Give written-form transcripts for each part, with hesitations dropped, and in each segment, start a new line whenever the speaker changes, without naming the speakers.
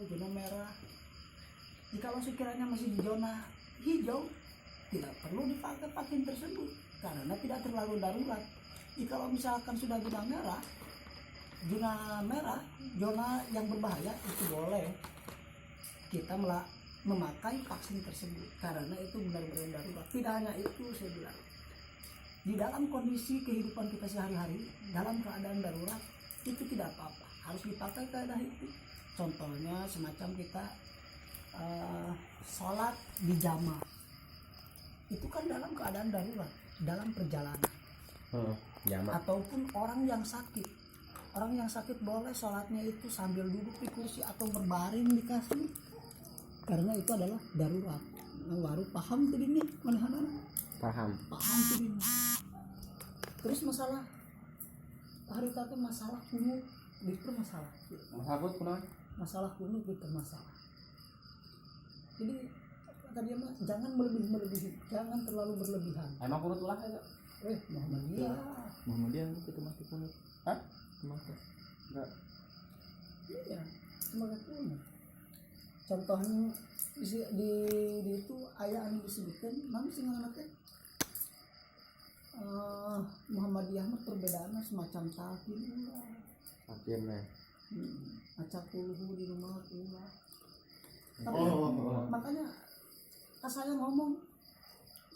zona merah. Jikalau sekiranya masih di zona hijau, tidak perlu dipakai vaksin tersebut karena tidak terlalu darurat. Jikalau misalkan sudah zona merah, zona yang berbahaya, itu boleh kita memakai vaksin tersebut karena itu benar-benar darurat. Tidak hanya itu, saya bilang di dalam kondisi kehidupan kita sehari-hari dalam keadaan darurat itu tidak apa-apa, harus dipakai keadaan itu. Contohnya semacam kita sholat di jamaah, itu kan dalam keadaan darurat, dalam perjalanan. Ataupun orang yang sakit boleh sholatnya itu sambil duduk di kursi atau berbaring di kasur karena itu adalah darurat. Baru paham tuh ini mana paham tuh ini. Terus masalah hari tadi masalah kunut dipermasalah. Masalah kunut dipermasalah. Jadi kata dia mas, jangan melebihi, jangan terlalu berlebihan.
Emang kunut ulah ya?
Muhammadiyah
itu mati kunut. Hah? Mati. Enggak.
Iya, semangat kunut. Contohnya di itu ayat yang disebutkan, nanti sih anaknya Muhammadiyah mah perbedaannya semacam talqin ulah.
Talqin ya.
Acak puluh di rumah ulah. Tapi makanya saya ngomong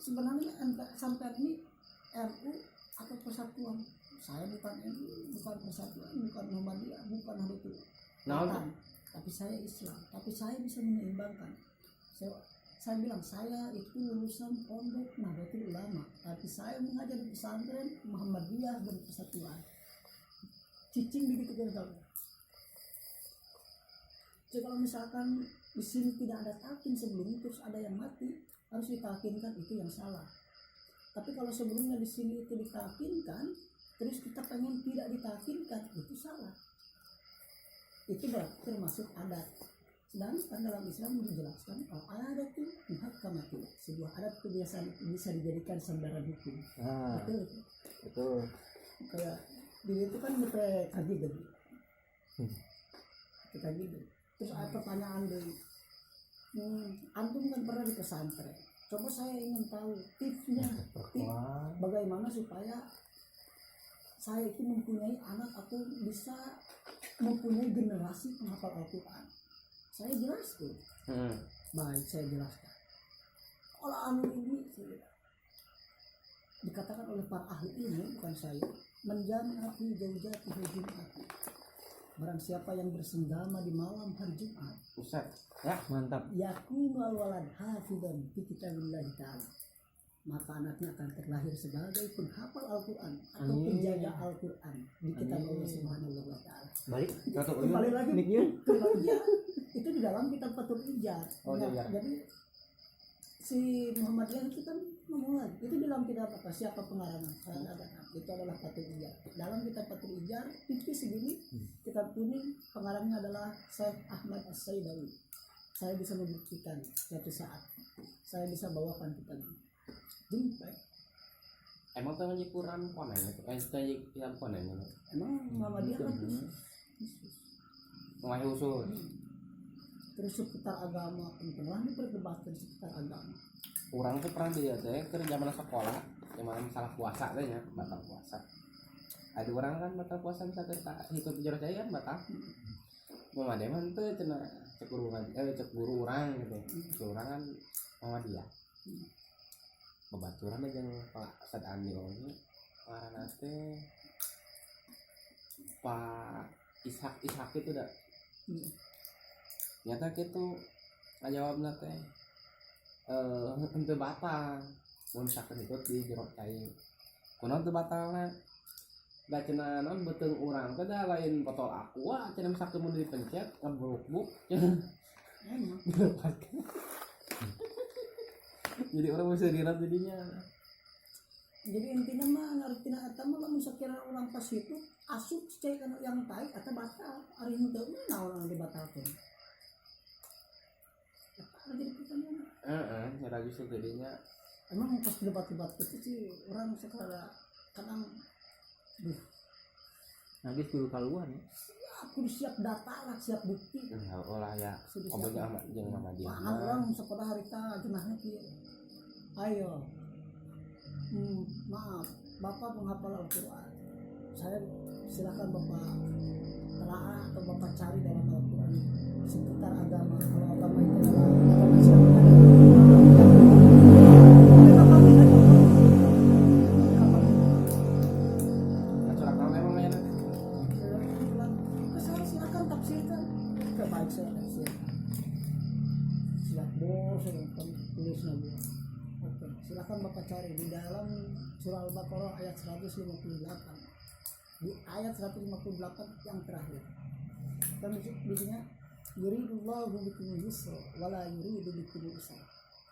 sebenarnya sampai ini RU atau persatuan. Saya bukan NU, bukan persatuan, bukan Muhammadiyah, bukan Nahdlatul Ulama. Tapi saya Islam, tapi saya bisa menyeimbangkan. Saya bilang saya itu lulusan pondok Nahdlatul Ulama, tapi saya mengajar di pesantren Muhammadiyah dan persatuan. Cicing begitu kan. Jadi kalau misalkan di sini tidak ada talqin sebelum terus ada yang mati, harus ditalqinkan, itu yang salah. Tapi kalau sebelumnya di sini itu ditalqinkan, terus kita pengen tidak ditalqinkan, itu salah. Itu berarti termasuk adat. Sedangkan dalam Islam menjelaskan adat itu muhakkamatu, sebuah adat kebiasaan itu bisa dijadikan sandaran hukum. Betul. Kayak di itu kan kita kaji gitu. Terus ada pertanyaan dari antum kan pernah di pesantren. Coba saya ingin tahu tipsnya, bagaimana supaya saya itu mempunyai anak atau bisa mempunyai generasi penghafal Al-Quran. Saya jelaskan. Baik, saya jelaskan. Kalau anu ini dikatakan oleh para ahli ilmu, bukan saya, menjami'ati zaujati Jum'ati. Barang siapa yang bersenggama di malam hari Jumat,
Ustaz, ya mantap.
Yakunu al-walad hafidhan fi kitabillah ta'ala. Maka anaknya akan terlahir sebagai penghafal Al-Quran atau penjaga Al-Quran di kitab Allah Subhanahu wa taala.
Baik,
kembali lagi itu di dalam kitab Fathul Ijar. Jadi si Muhammadiyah itu kan memulai itu dalam kitab apa, siapa pengarangnya, itu adalah Fathul Ijar. Dalam kitab Fathul Ijar tipis segini, kitab kuning, pengarangnya adalah Syekh Ahmad As-Saidawi. Saya bisa membuktikan suatu saat saya bisa bawakan kitab ini. Jempek.
Emang tuh ngaji Quran konen itu, ngaji kitab konen itu.
Emang Muhammadiyah kan
Mulai usul.
Terus seputar agama, pernah diperdebatkan seputar agama.
Orang tuh pernah dilihat ya, kerja zaman sekolah, zaman masalah puasa deh ya, batal puasa. Ada orang kan batal puasa bisa kita ikut jurus saya kan batal. Mama deman tuh cina cek guru orang gitu, cek orang kan Muhammadiyah. Bebaturan aja yang Pak Ustad Andi ini, karena teh Pak Ishak itu dah. Nyata gitu ngajawabna teh henteu batal mun misalkan ikut di jero cai kunaon teu batalna da cenah naon beuteung urang teh da lain botol aqua cenah misalkan mun dipencet ngebruk-bruk jadi orang bisa dirat jadinya.
Jadi intinya mah ngartina eta mah lamun sakira urang pas itu asup cai kana yang baik eta batal ari henteu mah naon dibatalkeun. Jadi pertanyaan.
Nyara justru jadinya.
Emang pas debat-debat itu sih orang sekarang kadang,
Nagis guru kaluan ya.
kudu siap data lah, siap bukti.
Olah ya obonya amat jeung mama dia
Pangan orang sekolah harita jenahnya kieu. Ayo. Maaf, Bapak penghafal Al-Qur'an. Saya silakan Bapak telaah atau Bapak cari dalam Al-Qur'an seputar agama. Kalau agama itu adalah agama siapa? Silakan tafsirkan. Baik saya tafsir. Siap bos, tulis nabi. Oke, silakan Bapak cari di dalam surah Al-Baqarah ayat 158. Di ayat 158 yang terakhir. Kita bunyinya yuridullahu bikumul yusra wala yuridu bikumul usra.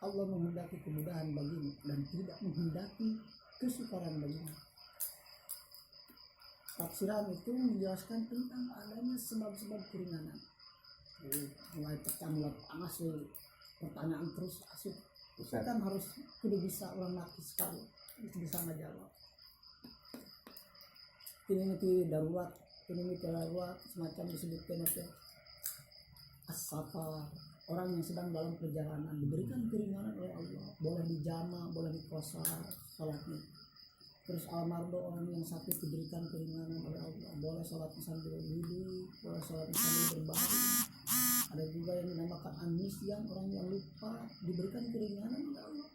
Allah menghendaki kemudahan bagimu dan tidak menghendaki kesukaran bagimu. Tafsiran itu menjelaskan tentang adanya sebab-sebab keringanan. Mulai pertama panas pertanyaan terus asik. Kita kan harus kudu bisa orang nakis sekali bisa ngejawab. Ini darurat semacam disebutkan itu as-safar, orang yang sedang dalam perjalanan diberikan keringanan oleh Allah, boleh dijama, boleh dikosar salatnya. Terus al-mardo, orang yang sakit diberikan keringanan oleh Allah, boleh salat sambil duduk, boleh salat sambil berbaring. Ada juga yang dinamakan an-nisyan, orang yang lupa diberikan keringanan oleh Allah.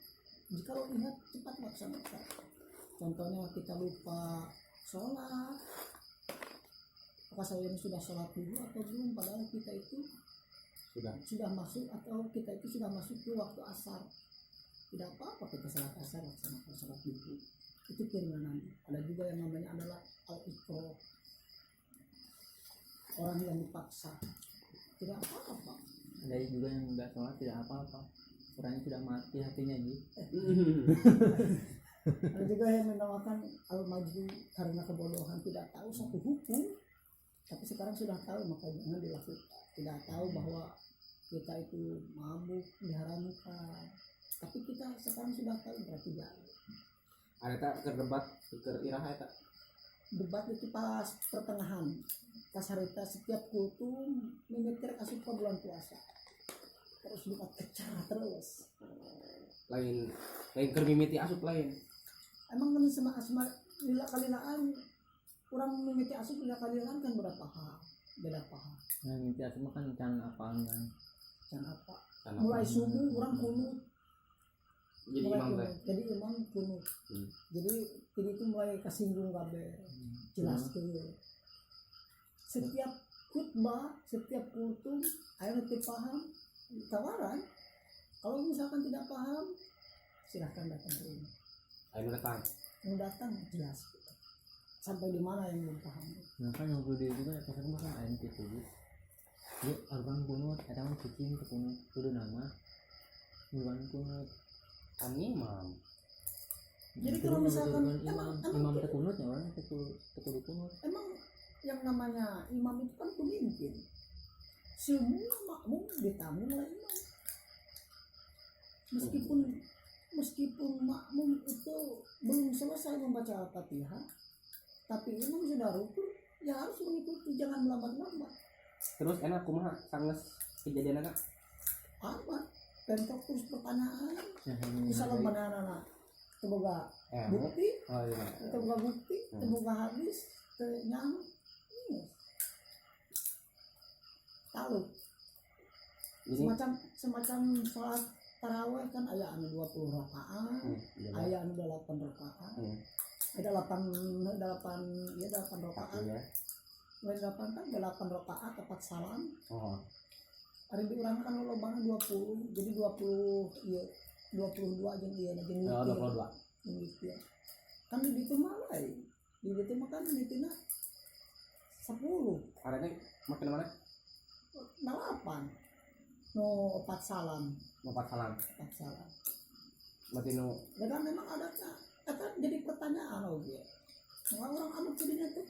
Jika lo ingat cepat laksanakan. Contohnya kita lupa sholat, apakah saya ini sudah sholat dulu atau belum, padahal kita itu sudah masuk atau kita itu sudah masuk ke waktu asar. Tidak apa-apa kita sholat asar laksanakan sholat dulu, itu keringanan. Ada juga yang namanya adalah al-iqra, orang yang dipaksa, tidak apa-apa.
Ada juga yang nggak sholat tidak apa-apa, orangnya sudah mati hatinya gitu.
Ada juga yang menamakan al-majdu karena kebodohan, tidak tahu satu hukum, tapi sekarang sudah tahu maka jangan dilakukan. Tidak tahu bahwa kita itu mabuk diharamkan, tapi kita sekarang sudah tahu berarti jangan.
Ada tak terdebat iraha eta?
Debat itu pas pertengahan, pas harita setiap kultum menyetir asup ke bulan puasa, terus debat kecar terus.
Lain keur mimiti asup lain.
Emang kan sama lila kalilaan kurang mimiti asup lila kalilaan kan beda paham.
Nah, mimpi asma kan can apaan kan?
Can apa? Mulai subuh orang kunut. Jadi imam kunut. Jadi itu mulai kasinggung kabeh. Jelas tuh. Setiap khutbah, setiap kultum, ayo nanti paham, tawaran. Kalau misalkan tidak paham, silahkan datang ke ini.
Ayo datang.
Yang datang jelas. Sampai di mana yang belum paham.
Nah kan yang kudu juga kadang makan ayam gitu. Yuk arban kunut, ada yang cicing ke kunut, kudu nama. Bulan kunut.
Imam.
Jadi kalau misalkan
imam tekunut ya orang tekudu kunut.
Emang yang namanya imam itu kan pemimpin. Semua makmum ditanggung oleh imam. Meskipun makmum itu belum selesai membaca Al-Fatihah, tapi imam sudah rukun, ya harus mengikuti, jangan melambat-lambat.
Terus enak kumaha sanges kejadian eta?
Apa? Bentok terus pertanyaan. Misalnya mana anak terbuka bukti, terbuka bukti, terbuka hadis, ternyang, tahu. Semacam sholat taraweh kan ayat 20 rakaat, ayat 8 rakaat, ada 8 rakaat, mulai 8 kan 8 rakaat tepat salam. Hari diurang kan lo banget 20, jadi 20 iya 22 aja iya jeung
22.
Gitu ya. Kan di ditu mah lain. Di ditu mah kan ditina 10.
Arane makin mana?
8. No 4 salam.
4 salam. Berarti nu
Dan memang ada kan jadi pertanyaan oge. Orang anu kudinya tuh.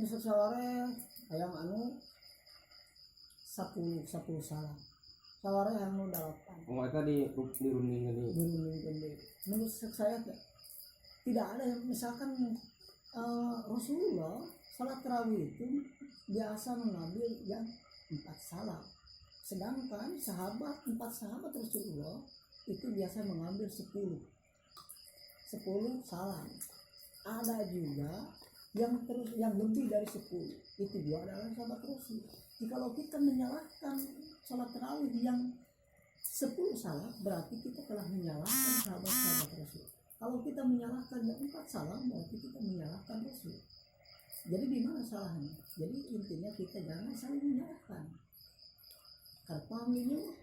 Ini saware hayang anu 10 salam. Saware yang nu 8.
Eta dirunding
gede. Menurut saya tidak ada yang misalkan Rasulullah Salat tarawih itu biasa mengambil yang 4 salam. Sedangkan sahabat 4 sahabat Rasulullah itu biasa mengambil 10 salam. Ada juga yang lebih dari 10, itu juga adalah sahabat Rasul. Jikalau kita menyalahkan salat tarawih yang 10 salam, berarti kita telah menyalahkan sahabat-sahabat Rasul. Kalau kita menyalahkan yang 4 salam, berarti kita menyalahkan Rasul. Jadi di mana salahnya? Jadi intinya kita jangan saling menyalahkan. Karena ini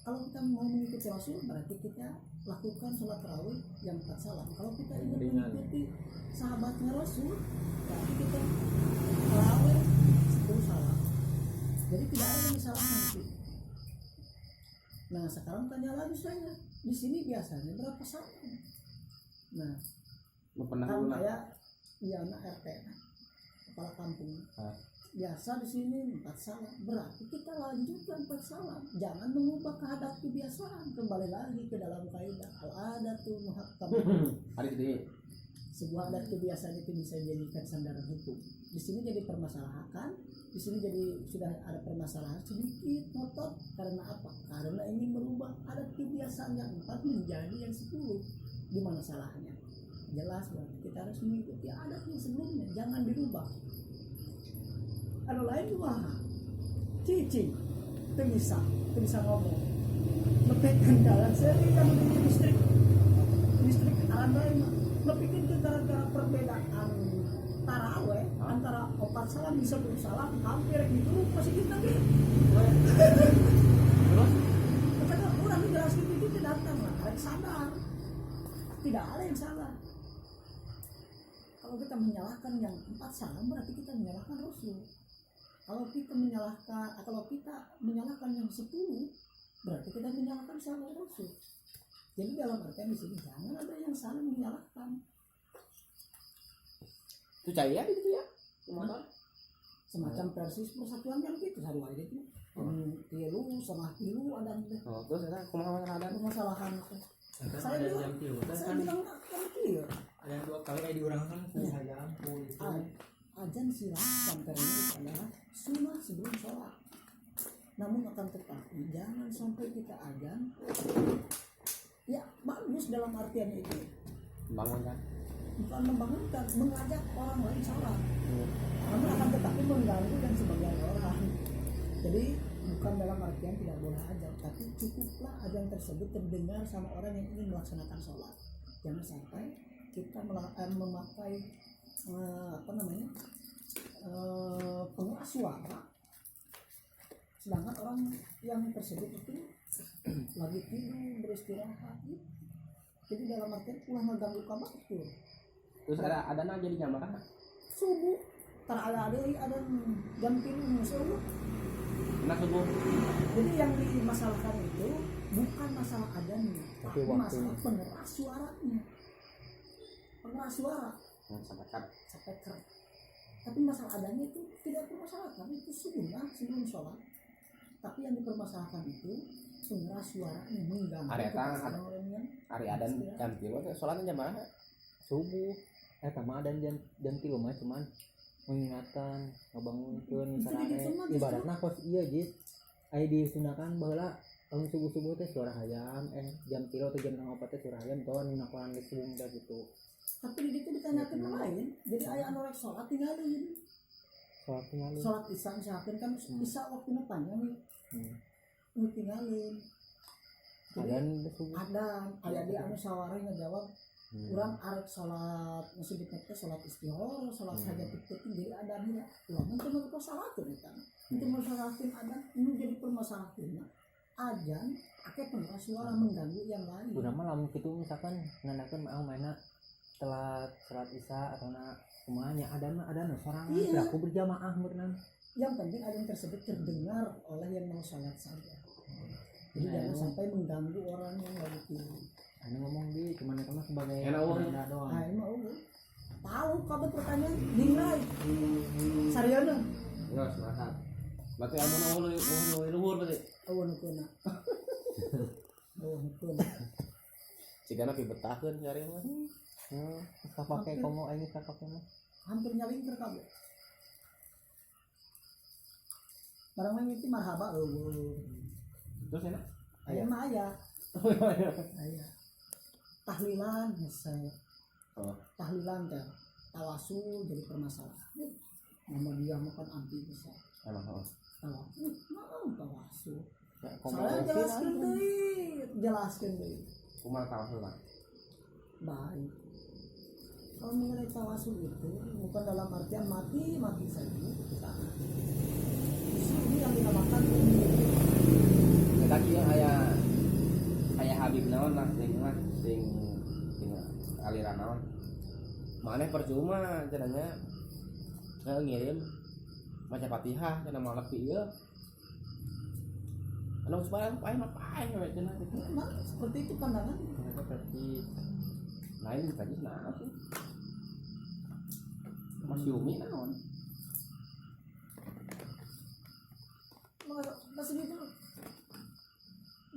kalau kita mau mengikuti Rasul, berarti kita lakukan sholat tarawih yang 4 salam. Kalau kita ingin mengikuti sahabatnya Rasul, berarti kita tarawih 10 salam. Jadi tidak ada yang disalahkan itu. Nah sekarang tanya lagi saya, di sini biasanya berapa salam? Nah, kan kayak anak RT, kepala kampung. Biasa di sini 4 salam, berarti kita lanjutkan 4 salam. Jangan mengubah keadaan kebiasaan, kembali lagi ke dalam kaidah al-adatu muhakkam. Sebuah adat kebiasaan itu bisa dijadikan sandaran hukum. Di sini jadi permasalahan, di sini jadi sudah ada permasalahan sedikit ngotot. Karena apa? Karena ingin merubah adat kebiasaan yang 4 menjadi yang 10. Di mana salahnya? Jelas bahwa kita harus mengikuti adat yang sebelumnya, jangan dirubah. Ada lain juga cicing bisa ngomong lebih kendaraan sering kan listrik ada lain lebih gara-gara perbedaan taraweh antara 4 salam bisa 10 salam hampir gitu masih kita gitu terus kata orang menjelaskan itu tidak datang lah harus sadar tidak ada yang salah. Kalau kita menyalahkan yang 4 salam berarti kita menyalahkan Rasul. Kalau kita menyalahkan yang 10, berarti kita menyalahkan sahabat Rasul. Jadi dalam artian di sini jangan ada yang saling menyalahkan.
Itu cahaya gitu ya?
Semacam persis persatuan yang gitu hari hari itu. Tilu sama tilu ada.
Terus ada
permasalahan. Saya bilang kan clear.
Ada 2 kali kayak diurangkan saya ampun itu.
Azan silakan karena itu adalah sunnah sebelum sholat. Namun akan tetapi jangan sampai kita azan ya bagus dalam artian itu
membangunkan,
bukan membangunkan, mengajak orang lain sholat. Namun akan tetapi mengganggu dan sebagian orang. Jadi bukan dalam artian tidak boleh azan, tapi cukuplah azan tersebut terdengar sama orang yang ingin melaksanakan sholat. Jangan sampai kita memakai pengeras suara sedangkan orang yang tersebut itu lagi tidur beristirahat gitu. Jadi dalam artian ulah mengganggu kamar itu.
Terus ada aja di jam berapa?
Subuh ada jam 3 subuh.
Nah subuh.
Jadi yang dimasalahkan itu bukan masalah adanya, tapi masalah pengeras suaranya. Pengeras suara sapeker. Tapi masalah adanya itu tidak dipermasalahkan, itu sunnah sebelum sholat. Tapi yang dipermasalahkan itu pengeras suaranya mengganggu.
Hari adan jam 3 sholatnya jam berapa?
Subuh. Sama adan jam 3 mah cuman mengingatkan ngebangunkeun misalnya ibaratna kos iya jis aya disunahkan baheula tahun subuh-subuh teh suara hayam jam 3 atau jam 4 teh suara hayam tuh ninakoan geus subuh gitu.
Tapi di itu ditanyakan lain, jadi ayah anak sholat tinggalin. Sholat isya misalkan kan isya waktunya panjang nih, tinggalin. Ada ayah dia anu sawari ngejawab, kurang arek sholat masih dipake sholat istihor, sholat hajat itu jadi ada nih, ulang itu mau persalatin kan, itu persalatin ada, ini jadi permasalahannya. Ajan, pakai pengeras suara mengganggu yang lain.
Udah malam gitu misalkan nandakeun mau mainna telat sholat isya atau kumanya ada sorangan aku berjamaah berenang.
Yang penting azan tersebut terdengar oleh yang mau sholat saja. Jadi jangan sampai mengganggu orang yang lagi tidur.
Ini ngomong di cuman itu mah sebagai
nanda
doang.
Nah ini mau tahu kabar pertanyaan dinilai Saryono.
Ya semangat. Berarti amun luhur berarti.
Awan kuna.
Cigana pi betahkeun cari mah.
Pakai komo ini kakaknya mah.
hampir nyalingker kabeh. Barang lain itu marhaba
Terus enak.
aya mah aya. Aya. Tahlilan saya.
Oh.
Tahlilan teh tawasul jadi permasalahan. Nama dia makan anti bisa.
Emang
Tawasul, mau tawasul.
Ya,
Saya jelaskan deui.
Kumaha tawasul lah.
Baik. Kalau mengenai tawasul itu bukan dalam artian mati saja kita. Justru ini yang dinamakan
Tadi aya Habib naon lah sing aliran naon. Maneh percuma cenanya ngirim maca Fatihah cenah malah ieu. Anu supaya pae mah pae we cenah gitu.
memang seperti itu pandangan.
seperti
Lain tadi naon sih? Mas Yumi naon?
Masih itu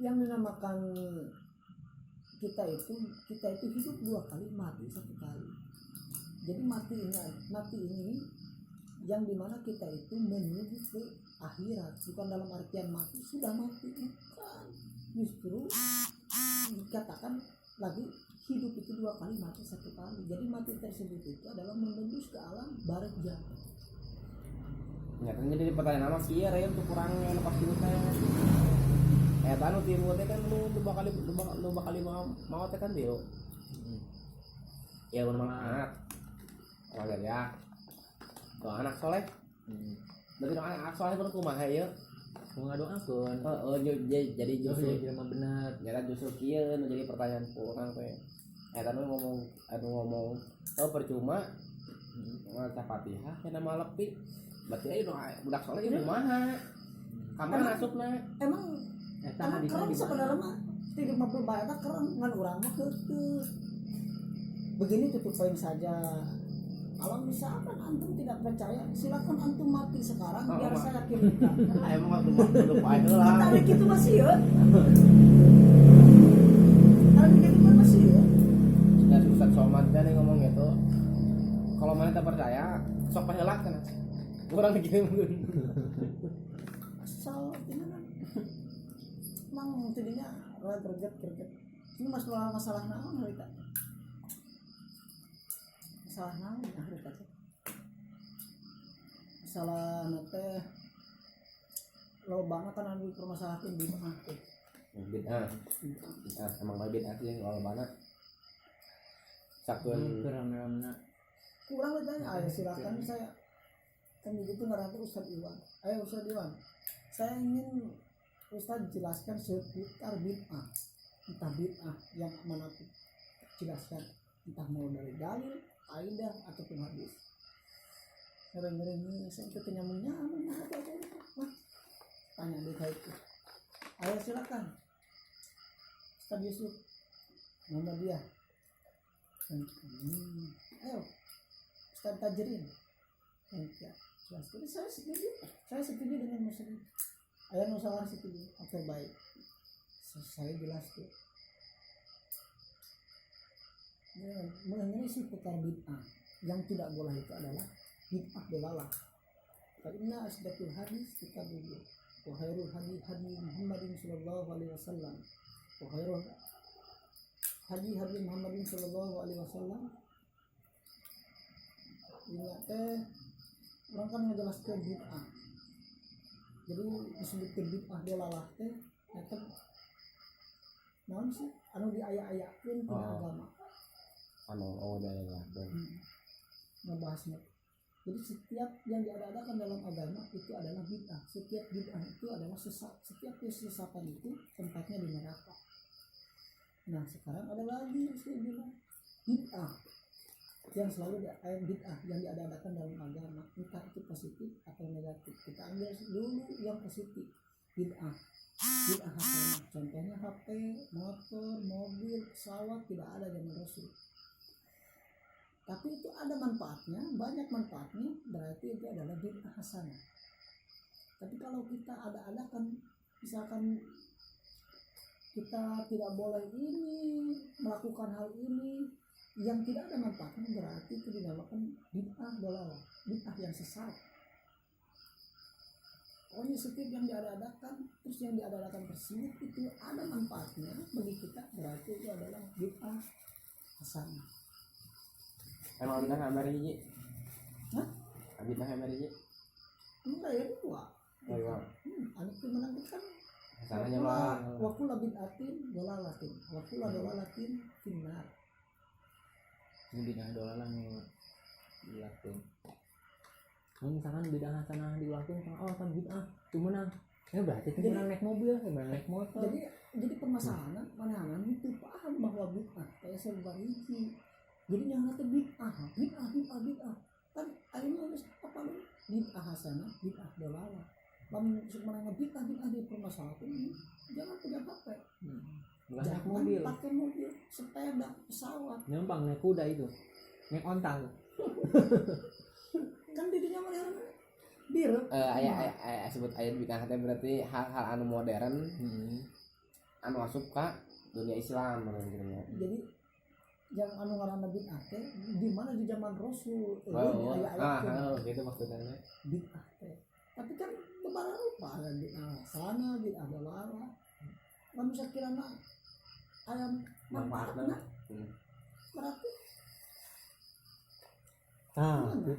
yang dinamakan kita itu hidup 2 kali, mati 1 kali. Jadi mati ini yang dimana kita itu menuju ke akhirat, bukan dalam artian mati sudah mati, bukan. Justru dikatakan lagi hidup itu 2 kali, mati 1 kali. Jadi mati tersebut itu adalah menembus ke alam barzah.
Nyatanya jadi pertanyaan nama kieu raya tuh kurangnya anu pasti saya. Eta anu timu teh kan lu bakal mau teh kan dia. Ya urang anak. Wajar ya. Tuh anak soleh. Berarti anak soleh kudu kumaha ieu?
ngadoakeun.
Jadi justru
Jelema bener.
nyata justru kieu nu jadi pertanyaan kurang teh. Eta nu ngomong percuma maca Fatihah cenah malepi. Berarti ayo budak soleh ieu kumaha? Kamana asupna?
Emang keren sebenarnya mah tidak mampu bayar keren ngan urang mah keukeut. Begini tutup poin saja. Kalau misalkan antum tidak percaya, silakan antum mati sekarang biar saya kirimkan.
Emang kudu pae heula.
Tarik itu masih ya. Tarik itu masih ya.
Ya Ustaz Somad kan yang ngomong gitu. Kalau mana tak percaya, sok paheula kan. Urang dikirimkeun.
Asal ini kan. Mang jadinya roh greget. Ini masalah naon harita? Masalah naon harita teh? Masalah teh lobana kan anu permasalahan bid'ah teh.
Bid'ah. Emang mah bid'ah sih kalau banget. Sakeun
Rame-rame.
Kurang ditanya, ayo silakan saya. Kan begitu ngarang Ustaz Iwan. Ayo Ustaz Iwan. Saya ingin Ustaz jelaskan seputar bid'ah. Entah bid'ah yang mana tuh. Jelaskan. Entah mau dari dalil, kaidah ataupun hadis. Ngering-ngering ini saya itu nyamun apa itu. Wah. Tanya di itu. Ayo silakan. Ustaz Yusuf. Nama dia. Ayo. Ustaz Tajrin. Ya. Jadi saya setuju dengan muslim. Ayah nusawan setuju. Oke baik. Saya jelas tuh. Mengenai seputar bid'ah yang tidak boleh itu adalah bid'ah dalalah. Karena asdaqul hadis kitabullah. Wa khairul hadi Muhammadin sallallahu alaihi wasallam. Wa khairul hadi Muhammadin sallallahu alaihi wasallam. Ingat orang kan menjelaskan bid'ah. Jadi disebutkan bid'ah dalalah teh eta naon sih anu diaya-ayakeun tina agama.
Anu ya.
Ngebahasnya. Jadi setiap yang diadakan dalam agama itu adalah bid'ah. Setiap bid'ah itu adalah sesat. Setiap kesesatan itu tempatnya di neraka. Nah sekarang ada lagi istilah bid'ah yang selalu bid'ah yang diadakan dalam agama, entah itu positif atau negatif. Kita ambil dulu yang positif. Bid'ah hasanah, contohnya HP, motor, mobil, pesawat tidak ada zaman Rasul. Tapi itu ada manfaatnya, banyak manfaatnya, berarti itu adalah bid'ah hasanah. Tapi kalau kita ada-adakan, misalkan kita tidak boleh ini, melakukan hal ini, yang tidak ada manfaatnya berarti itu dinamakan bid'ah dalalah, bid'ah yang sesat. Pokoknya setiap yang diadakan terus yang diadakan tersebut itu ada manfaatnya bagi kita, berarti itu adalah bid'ah hasanah.
Emang bid'ah gambar hiji?
Hah?
Bid'ah gambar hiji?
Enggak ya dua.
Oh iya.
Anu itu menangkutkan
Hasanahnya mah
wakula bid'atin dolalatin, wakula dolalatin finnar.
Ini bid'ah dolalah nih dilakuin. Kalau misalkan bid'ah hasanah dilakuin kan bid'ah itu menang. Ya berarti itu menang naik mobil, naik motor.
Jadi permasalahan mana itu paham bahwa bid'ah kayak sebuah hiji. Jadi yang kata bid'ah kan akhirnya harus apa nih? Bid'ah hasanah, bid'ah dolalah. Lamun sebenarnya bid'ah di permasalahan ini jangan punya HP.
Naik mobil.
Pakai mobil, sepeda, pesawat.
Gampang naik kuda itu. Naik ontal.
Kan didinya mana bir.
Aya sebut aya bid'ah teh berarti hal-hal anu modern anu asup ka dunia Islam menurutnya.
Jadi yang anu ngaranna bid'ah teh di mana di zaman Rasul
gitu maksudnya
bid'ah teh. Tapi kan beberapa rupa ada bid'ah sana, bid'ah dalalah. Lamun sakirana aya manfaatna berarti